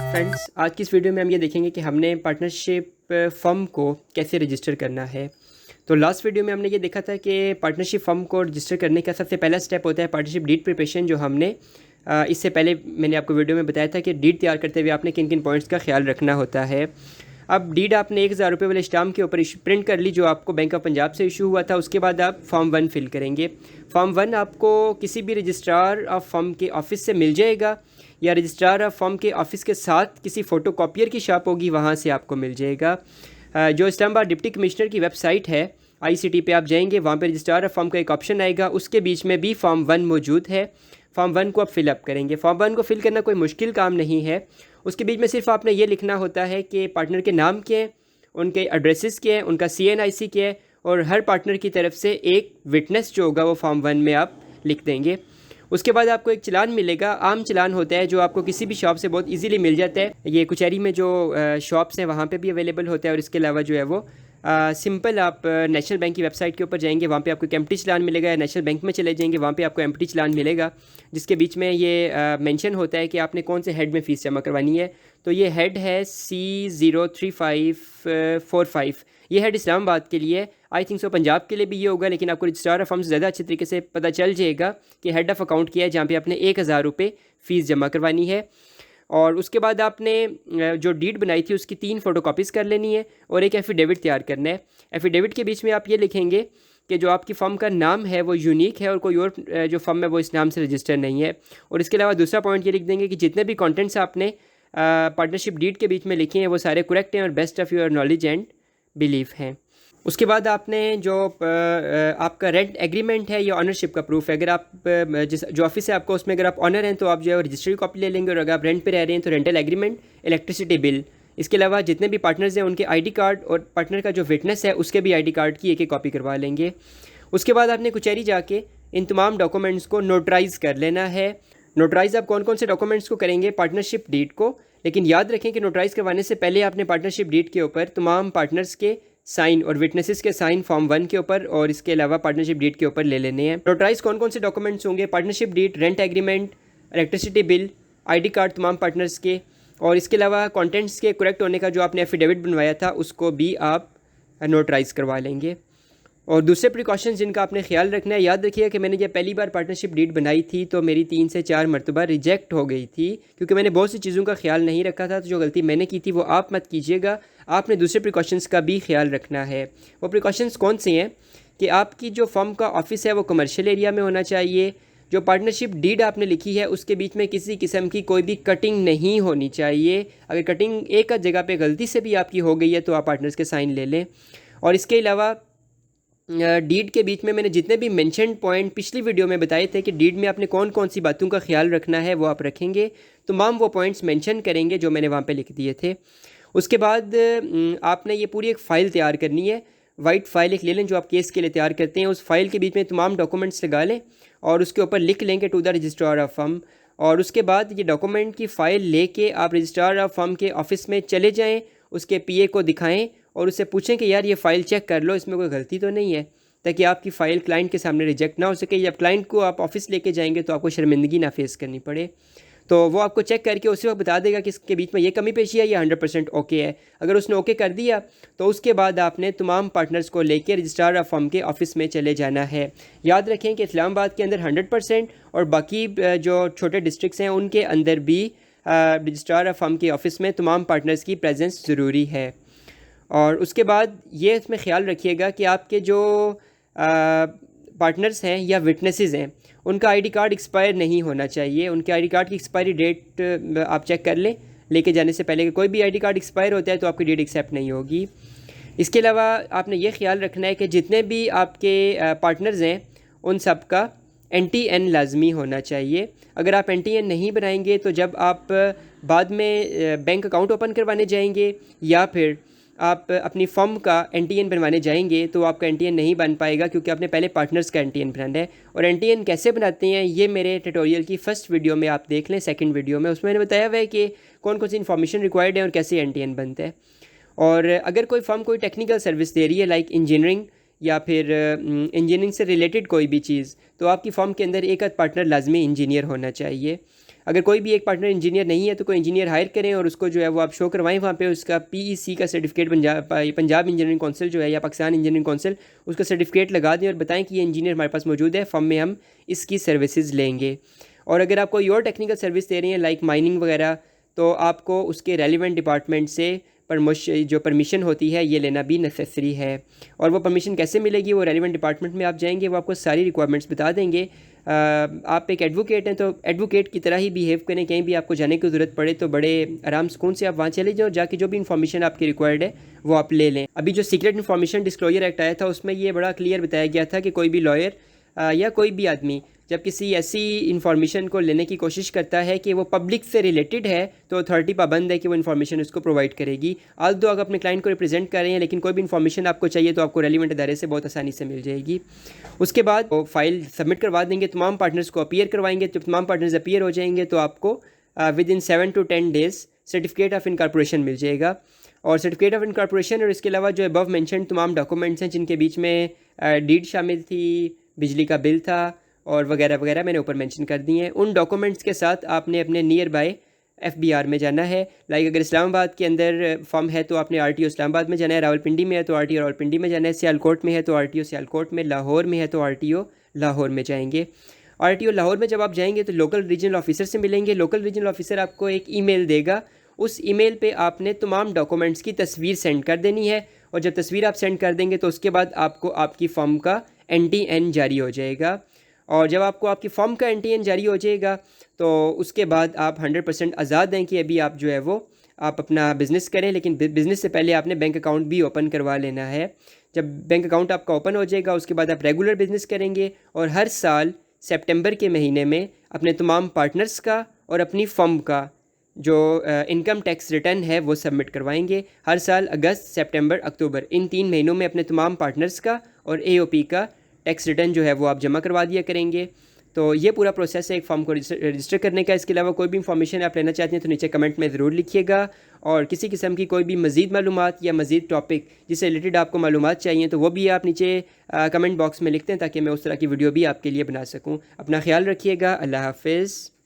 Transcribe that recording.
Friends, आज की इस वीडियो में हम ये देखेंगे कि हमने पार्टनरशिप फर्म को कैसे रजिस्टर करना है। तो लास्ट वीडियो में हमने ये देखा था कि पार्टनरशिप फर्म को रजिस्टर करने का सबसे पहला स्टेप होता है पार्टनरशिप डीड प्रिपरेशन, जो हमने इससे पहले मैंने आपको वीडियो में बताया था कि डीड तैयार करते हुए आपने किन किन पॉइंट्स का ख्याल रखना होता है। अब डीड आपने 1000 रुपये वाले स्टाम्प के ऊपर प्रिंट कर ली, जो आपको बैंक ऑफ पंजाब से इशू हुआ था। उसके बाद आप फॉर्म 1 फिल करेंगे। फॉर्म 1 आपको किसी भी रजिस्ट्रार ऑफ फर्म के ऑफ़िस से मिल जाएगा, या रजिस्ट्रार ऑफ फर्म के ऑफ़िस के साथ किसी फ़ोटो कॉपियर की शॉप होगी, वहाँ से आपको मिल जाएगा। जो इस्लामाबाद डिप्टी कमिश्नर की वेबसाइट है ICT पे आप जाएंगे, वहाँ पे रजिस्ट्रार ऑफ फर्म का एक ऑप्शन आएगा, उसके बीच में भी फॉर्म 1 मौजूद है। फॉर्म 1 को आप फिलअप करेंगे। फॉर्म 1 को फिल करना कोई मुश्किल काम नहीं है। उसके बीच में सिर्फ आपने ये लिखना होता है कि पार्टनर के नाम क्या है, उनके एड्रेसेस क्या है, उनका CNIC क्या है, और हर पार्टनर की तरफ से एक विटनेस जो होगा वो फॉर्म 1 में आप लिख देंगे। उसके बाद आपको एक चलान मिलेगा। आम चलान होता है जो आपको किसी भी शॉप से बहुत इजीली मिल जाता है। ये कुचहरी में जो शॉप्स हैं वहाँ पे भी अवेलेबल होता है। और इसके अलावा जो है वो सिंपल आप नेशनल बैंक की वेबसाइट के ऊपर जाएंगे, वहाँ पे आपको एक एम्प्टी चलान मिलेगा, या नेशनल बैंक में चले जाएंगे, वहाँ पे आपको एम्प्टी चलान मिलेगा, जिसके बीच में ये मेंशन होता है कि आपने कौन से हेड में फ़ीस जमा करवानी है। तो ये हेड है C03545। ये हेड इस्लामाबाद के लिए, आई थिंक सो पंजाब के लिए भी ये होगा, लेकिन आपको रजिस्ट्रार ऑफ फर्म से ज़्यादा अच्छे तरीके से पता चल जाएगा कि हेड ऑफ़ अकाउंट किया है, जहाँ पे आपने 1000 रुपये फ़ीस जमा करवानी है। और उसके बाद आपने जो डीड बनाई थी उसकी 3 फ़ोटोकॉपीज़ कर लेनी है, और एक एफिडेविट तैयार करना है। एफिडेविट के बीच में आप ये लिखेंगे कि जो आपकी फ़र्म का नाम है वो यूनिक है, और कोई और जो फ़र्म है वो इस नाम से रजिस्टर नहीं है। और इसके अलावा दूसरा पॉइंट ये लिख देंगे कि जितने भी कंटेंट्स आपने पार्टनरशिप डीड के बीच में लिखे हैं वो सारे करेक्ट हैं और best of your knowledge and belief हैं। उसके बाद आपने जो आपका रेंट एग्रीमेंट है या ऑनरशिप का प्रूफ है, अगर आप जो ऑफिस है आपको उसमें अगर आप ऑनर हैं तो आप जो है रजिस्ट्री कॉपी ले लेंगे, और अगर आप रेंट पे रह रहे हैं तो रेंटल एग्रीमेंट, इलेक्ट्रिसिटी बिल। इसके अलावा जितने भी पार्टनर्स हैं उनके ID कार्ड, और पार्टनर का जो विटनेस है उसके भी ID कार्ड की एक एक कॉपी करवा लेंगे। उसके बाद आपने कुचहरी जाके इन तमाम डॉक्यूमेंट्स को नोटराइज़ कर लेना है। नोटराइज़ आप कौन कौन से डॉक्यूमेंट्स को करेंगे? पार्टनरशिप डीड को। लेकिन याद रखें कि नोटराइज़ करवाने से पहले आपने पार्टनरशिप डीड के ऊपर तमाम पार्टनर्स के साइन और विटनेसेस के साइन फॉर्म 1 के ऊपर और इसके अलावा पार्टनरशिप डीड के ऊपर ले लेने हैं। नोटराइज कौन कौन से डॉक्यूमेंट्स होंगे? Partnership deed, rent agreement, electricity bill, ID card तमाम पार्टनर्स के, और इसके अलावा कंटेंट्स के करेक्ट होने का जो आपने एफिडेविट बनवाया था उसको भी आप नोटराइज़ करवा लेंगे। और दूसरे प्रिकॉशंस जिनका आपने ख्याल रखना है, याद रखिएगा कि मैंने जब पहली बार पार्टनरशिप डीड बनाई थी तो मेरी 3 से 4 मरतबा रिजेक्ट हो गई थी, क्योंकि मैंने बहुत सी चीज़ों का ख्याल नहीं रखा था। तो जो गलती मैंने की थी वो आप मत कीजिएगा। आपने दूसरे प्रिकॉशंस का भी ख्याल रखना है। वो प्रिकॉशंस कौन से हैं कि आपकी जो फर्म का ऑफिस है वो कमर्शियल एरिया में होना चाहिए। जो पार्टनरशिप डीड आपने लिखी है उसके बीच में किसी किस्म की कोई भी कटिंग नहीं होनी चाहिए। अगर कटिंग एक जगह पे गलती से भी आपकी हो गई है तो आप पार्टनर्स के साइन ले लें। और इसके अलावा डीड के बीच में मैंने जितने भी मेंशन पॉइंट पिछली वीडियो में बताए थे कि डीड में आपने कौन कौन सी बातों का ख्याल रखना है वो आप रखेंगे। तमाम वो पॉइंट्स मेंशन करेंगे जो मैंने वहाँ पे लिख दिए थे। उसके बाद आपने ये पूरी एक फ़ाइल तैयार करनी है। वाइट फ़ाइल एक ले लें जो आप केस के लिए तैयार करते हैं। उस फाइल के बीच में तमाम डॉक्यूमेंट्स लगा लें और उसके ऊपर लिख लेंगे to the registrar of firm. और उसके बाद ये डॉक्यूमेंट की फ़ाइल लेके आप रजिस्ट्रार ऑफ फर्म के ऑफ़िस में चले जाएँ, उसके PA को दिखाएं और उससे पूछें कि यार ये फ़ाइल चेक कर लो, इसमें कोई गलती तो नहीं है, ताकि आपकी फ़ाइल क्लाइंट के सामने रिजेक्ट ना हो सके। जब क्लाइंट को आप ऑफ़िस लेके जाएंगे तो आपको शर्मिंदगी ना फेस करनी पड़े। तो वो आपको चेक करके उसी वक्त बता देगा कि इसके बीच में ये कमी पेशी है या 100% ओके है। अगर उसने ओके कर दिया तो उसके बाद आपने तमाम पार्टनर्स को लेके रजिस्ट्रार ऑफ फर्म के ऑफ़िस में चले जाना है। याद रखें कि इस्लामाबाद के अंदर 100% और बाकी जो छोटे डिस्ट्रिक्ट्स हैं उनके अंदर भी रजिस्ट्रार ऑफ फर्म के ऑफ़िस में तमाम पार्टनर्स की प्रेजेंस ज़रूरी है। और उसके बाद ये इसमें ख्याल रखिएगा कि आपके जो पार्टनर्स हैं या विटनेसेस हैं उनका ID कार्ड एक्सपायर नहीं होना चाहिए। उनके ID कार्ड की एक्सपायरी डेट आप चेक कर लें लेके जाने से पहले। कि कोई भी ID कार्ड एक्सपायर होता है तो आपकी डेट एक्सेप्ट नहीं होगी। इसके अलावा आपने ये ख्याल रखना है कि जितने भी आपके पार्टनर्स हैं उन सब का NTN लाजमी होना चाहिए। अगर आप NTN नहीं बनाएंगे तो जब आप बाद में बैंक अकाउंट ओपन करवाने जाएंगे या फिर आप अपनी फर्म का NTN बनवाने जाएंगे तो आपका NTN नहीं बन पाएगा, क्योंकि आपने पहले पार्टनर्स का NTN बनाना है। और NTN कैसे बनाते हैं ये मेरे ट्यूटोरियल की फर्स्ट वीडियो में आप देख लें, सेकंड वीडियो में उसमें मैंने बताया हुआ है कि कौन कौन सी इन्फॉर्मेशन रिक्वायर्ड है और कैसे NTN बनता है। और अगर कोई फर्म कोई टेक्निकल सर्विस दे रही है लाइक इंजीनियरिंग या फिर इंजीनियरिंग से रिलेटेड कोई भी चीज़, तो आपकी फर्म के अंदर एक आध पार्टनर लाजमी इंजीनियर होना चाहिए। अगर कोई भी एक पार्टनर इंजीनियर नहीं है तो कोई इंजीनियर हायर करें और उसको जो है वो आप शो करवाएं वहाँ पे उसका PEC का सर्टिफिकेट, पंजाब इंजीनियरिंग काउंसिल जो है या पाकिस्तान इंजीनियरिंग काउंसिल, उसका सर्टिफिकेट लगा दें और बताएं कि ये इंजीनियर हमारे पास मौजूद है, फर्म में हम इसकी सर्विसेज लेंगे। और अगर आप कोई और टेक्निकल सर्विस दे रहे हैं लाइक माइनिंग वगैरह, तो आपको उसके रेलिवेंट डिपार्टमेंट से जो परमिशन होती है ये लेना भी नेसेसरी है। और वो परमिशन कैसे मिलेगी, वो रेलिवेंट डिपार्टमेंट में आप जाएंगे, वो आपको सारी रिक्वायरमेंट्स बता देंगे। आप एक एडवोकेट हैं तो एडवोकेट की तरह ही बिहेव करें, कहीं भी आपको जाने की ज़रूरत पड़े तो बड़े आराम सुकून से आप वहाँ चले जाओ, जाके जो भी इन्फॉर्मेशन आपकी रिक्वायर्ड है वो आप ले लें। अभी जो सीक्रेट इन्फॉर्मेशन डिस्क्लोजर एक्ट आया था उसमें ये बड़ा क्लियर बताया गया था कि कोई भी लॉयर या कोई भी आदमी जब किसी ऐसी इन्फॉर्मेशन को लेने की कोशिश करता है कि वो पब्लिक से रिलेटेड है तो अथॉरिटी पाबंद है कि वो इन्फॉर्मेशन उसको प्रोवाइड करेगी। आल्दो आप अपने क्लाइंट को रिप्रेजेंट कर रहे हैं लेकिन कोई भी इन्फॉर्मेशन आपको चाहिए तो आपको रेलिवेंट अदारे से बहुत आसानी से मिल जाएगी। उसके बाद वो फाइल सबमिट करवा देंगे, तमाम पार्टनर्स को अपीयर करवाएंगे। जब तमाम पार्टनर्स अपीयर हो जाएंगे तो आपको within 7 to 10 days certificate of incorporation मिल जाएगा। और सर्टिफिकेट ऑफ इनकॉर्पोरेशन और इसके अलावा जो अबव मेंशन तमाम डॉक्यूमेंट्स हैं जिनके बीच में डीड शामिल थी, बिजली का बिल था और वगैरह वगैरह मैंने ऊपर मेंशन कर दिए हैं, उन डॉक्यूमेंट्स के साथ आपने अपने नियर बाय FBR में जाना है। लाइक अगर इस्लामाबाद के अंदर फॉर्म है तो आपने RTO इस्लामाबाद में जाना है, रावलपिंडी में है तो RTO रावलपिंडी में जाना है, सियालकोट में है तो RTO सियालकोट में, लाहौर में है तो RTO लाहौर में जाएंगे। RTO लाहौर में जब आप जाएंगे तो लोकल रीजनल ऑफिसर से मिलेंगे। लोकल रीजनल ऑफिसर आपको एक ईमेल देगा, उस ईमेल पे आपने तमाम डॉक्यूमेंट्स की तस्वीर सेंड कर देनी है और जब तस्वीर आप सेंड कर देंगे तो उसके बाद आपको आपकी फॉर्म का NTN जारी हो जाएगा। और जब आपको आपकी फॉर्म का NTN जारी हो जाएगा तो उसके बाद आप 100% आज़ाद हैं कि अभी आप जो है वो आप अपना बिज़नेस करें, लेकिन बिज़नेस से पहले आपने बैंक अकाउंट भी ओपन करवा लेना है। जब बैंक अकाउंट आपका ओपन हो जाएगा उसके बाद आप रेगुलर बिज़नेस करेंगे और हर साल सितंबर के महीने में अपने तमाम पार्टनर्स का और अपनी फर्म का जो इनकम टैक्स रिटर्न है वो सबमिट करवाएंगे। हर साल अगस्त, सितंबर, अक्टूबर इन 3 महीनों में अपने तमाम पार्टनर्स का और AOP का टैक्स रिटर्न जो है वो आप जमा करवा दिया करेंगे। तो ये पूरा प्रोसेस है एक फॉर्म को रजिस्टर करने का। इसके अलावा कोई भी इंफॉर्मेशन आप लेना चाहते हैं तो नीचे कमेंट में ज़रूर लिखिएगा और किसी किस्म की कोई भी मज़ीद मालूमात या मज़ीद टॉपिक जिससे रिलेटेड आपको मालूमात चाहिए तो वो भी आप नीचे कमेंट बॉक्स में लिखते हैं ताकि मैं उस तरह की वीडियो भी आपके लिए बना सकूँ। अपना ख्याल रखिएगा। अल्लाह हाफ़िज़।